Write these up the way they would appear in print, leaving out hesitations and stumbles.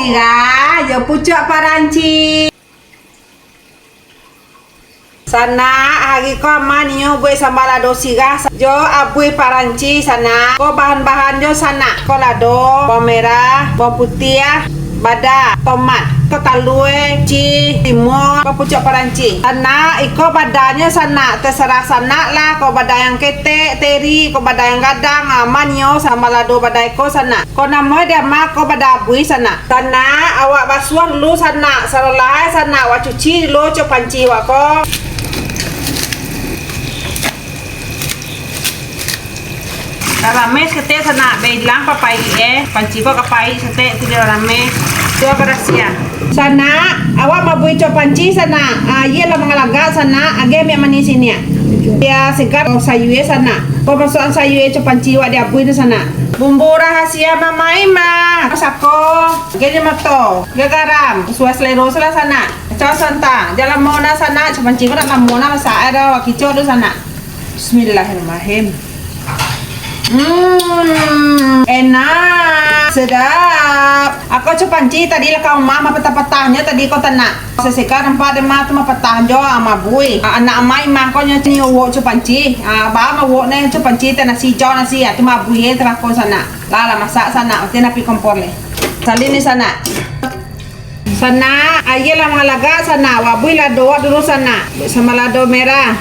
siga, yo pucuk paranci. Sana hari ko manio bue sama lado siga jo abui paranci sana ko bahan-bahan jo sana ko lado bawang merah, bawang putih, bada, tomat, ko talue, ci, timur, ko pucuk paranci. Sana iko badanya sana terserah sana lah ko bada yang ketek, teri, ko bada yang gadang, manio sama lado badai ko sana. Ko namo dia mak ko bada abui sana. Sana awak basuh dulu sana, selesai sana awak cuci dulu co panci wak ko. Rame sete sana belang papai panci ko kapai sete tidak rame dua berasia sana awak mabui co panci sana iya lah mengalaga sana age me manis ini ya segar sayue sana ko persoalan sayue co panci wa dia bui di sana bumbu rahasia mama ima sako gede mato garam suas lero sala sana co santa dalam mona sana co panci ko nak mona masa ada wakico do sana bismillahirrahmanirrahim. Enak, sedap. Aku coba panci tadi lah kau mama petah-petahnya tadi kau tenak. Sesekar tempat demah tu mah petah jo ama bui. Anak amai mah kau nyanyi wo coba panci. Ba ma wo ne coba panci te nasi jo nasi tu mah bui terah kau sana. Lah masak sana, nanti napi kompor le. Salin ni sana. Sana aye lah mengalaga sana. Wabui lado dulu sana. Sama lado merah,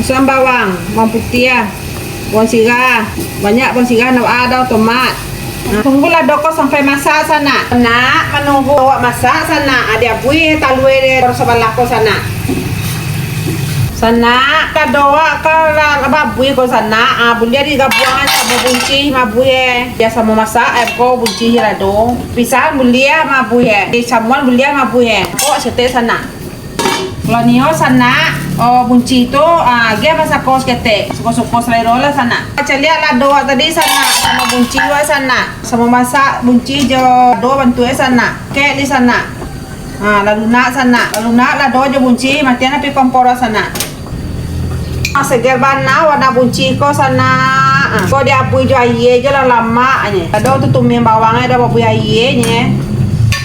sama bawang, bawang putih. Bawang siga, banyak bawang siga, ada tomat. Tunggu lado ko sampai masak sana. Nak menunggu awak masak sana. Ada bui talue de sebelah ko sana. Sana kadoa ka babui ko sana. Bulia di gabuangan sama bunci mabui. Dia sama masak ko bunci lado. Pisang bulia mabui. Di samuan bulia mabui. Ko sete sana. Kalau nio sana bunci itu dia masak kos kete suko selero lah sana. Celia lado tadi sana sama bunci wa sana sama masak bunci jo do bantu sana ke di sana. Lalu nak sana lalu nak lado jo bunci matian api kompor sana. Seger bana warna bunci ko sana. Ko dia apui jo aye jo lah lama nya. Lado tu tumien bawangnya ada babu aye nya.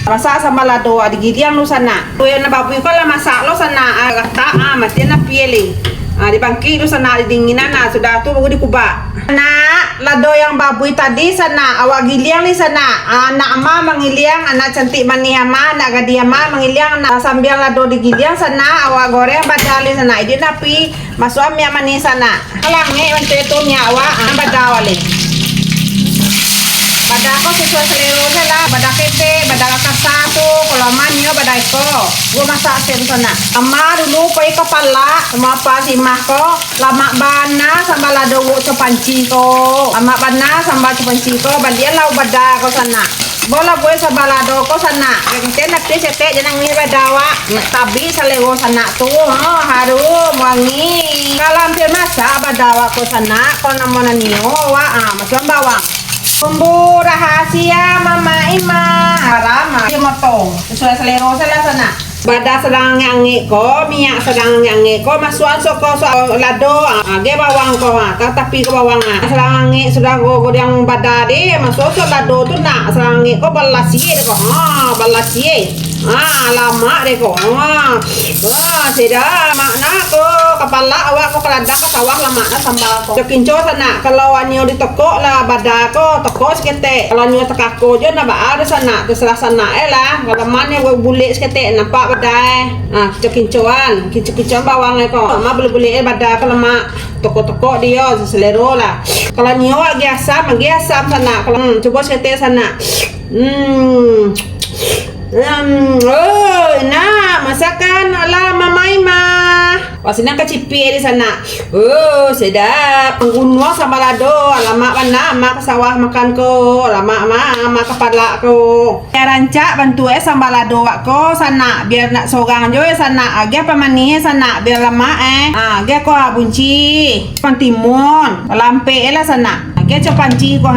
Masak sama lado di gidiang lu sana. Tuh na babu ko lah masak lo sana. Kata mati na pieli. Di bangki lu sana di dinginan sudah tuh baru dikubak. Nah, lado yang babu tadi sana awak giliang di sana. Anak ama mengiliang anak cantik manis ama anak gadis ama mengiliang sambil lado di gidiang sana awak goreng badali sana. Ini napi masuk minyak manis sana. Kalangi bantu itu minyak awak badawali. Badak ko sesuai selera lah, badak kete, badak kasa tu, kalau manio badak ko, gua masak sen sana. Ama dulu pai kepala, sama apa si mah ko, lama bana sama lado wo panci ko, lama bana sama panci ko, bandian lau badak ko sana. Bola gue sama lado ko sana, kete nak sete jangan ngi badawa, tabi selera sana tu, harum wangi. Kalau hampir masak badawa ko sana, ko namanya nio wa, macam bawang. Bumbu rahasia mama ima harama matong sesuai selera salah sana. Bada sedang nyangi ko minyak sedang nyangi ko masuan soko lado age bawang ko tapi ke bawang sedang nyangi sudah go yang bada de masuk lado tu nak sedang nyangi ko balasie ko balasie lama deh ko tidak makna ko kepala awak ko keladang ke sawah lama na sambal ko kinco sana kalau anyo di toko lah bada ko toko sekete kalau anyo tekako jo na ba ada sana terserah sana lah kalau mana bulik sekete nampak badai kincoan kincoan bawang ko ma beli bada kalau mak toko-toko dia selero lah kalau anyo biasa magiasam sana kalau coba sekete sana nah masakan ala mama ima pasina kecipi di sana sedap penggunung sama lado lama mana mak sawah makan ko lama mak kepala ko rancak bantu sama lado ko sana biar nak sogang jo sana age pamani sana biar lama age ko bunci pantimun lampe lah sana age copanci ko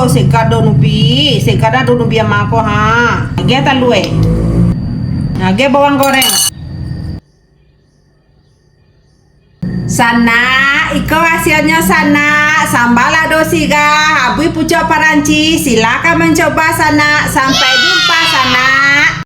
sekado nubi sekada do nubi ama ko age talue age bawang goreng sana iko hasilnya sana sambal lado siga habis pucuk paranci silakan mencoba sana sampai jumpa